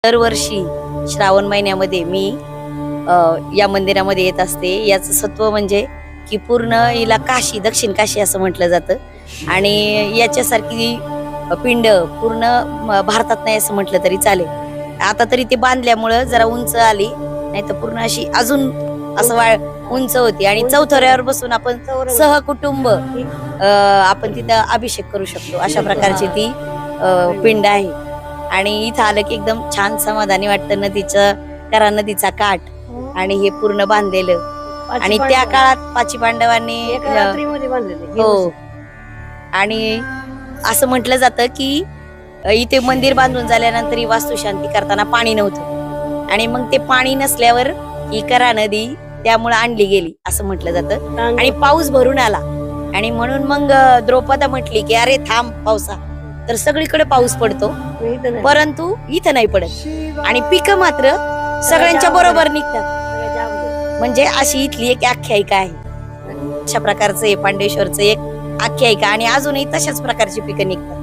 दरवर्षी श्रावण महिन्यामध्ये मी या मंदिरामध्ये येत असते. याचं सत्व म्हणजे की पूर्ण हिला काशी, दक्षिण काशी असं म्हटलं जातं आणि याच्यासारखी पिंड पूर्ण भारतात नाही असं म्हटलं तरी चालेल. आता तरी ते बांधल्यामुळं जरा उंच आली, नाही तर पूर्ण अशी अजून असं उंच होती आणि चौथऱ्यावर बसून आपण सहकुटुंब आपण तिथं अभिषेक करू शकतो, अशा प्रकारची ती पिंड आहे. आणि इथं आलं की एकदम छान समाधानी वाटतं. नदीचा काठ आणि हे पूर्ण बांधलेलं आणि त्या काळात पाची पांडवांनी हो. आणि असं म्हटलं जातं की इथे मंदिर बांधून झाल्यानंतर ही वास्तुशांती करताना पाणी नव्हतं आणि मग ते पाणी नसल्यावर ही करा नदी त्यामुळे आणली गेली असं म्हटलं जातं. आणि पाऊस भरून आला आणि म्हणून मग द्रौपदा म्हटली की अरे थांब पावसा. तर सगळीकडे पाऊस पडतो परंतु इथं नाही पडत आणि पिकं मात्र सगळ्यांच्या बरोबर निघतात. म्हणजे अशी इथली एक आख्यायिका आहे. अशा प्रकारचं हे पांडेश्वरचं एक आख्यायिका आणि अजूनही तशाच प्रकारची पिकं निघतात.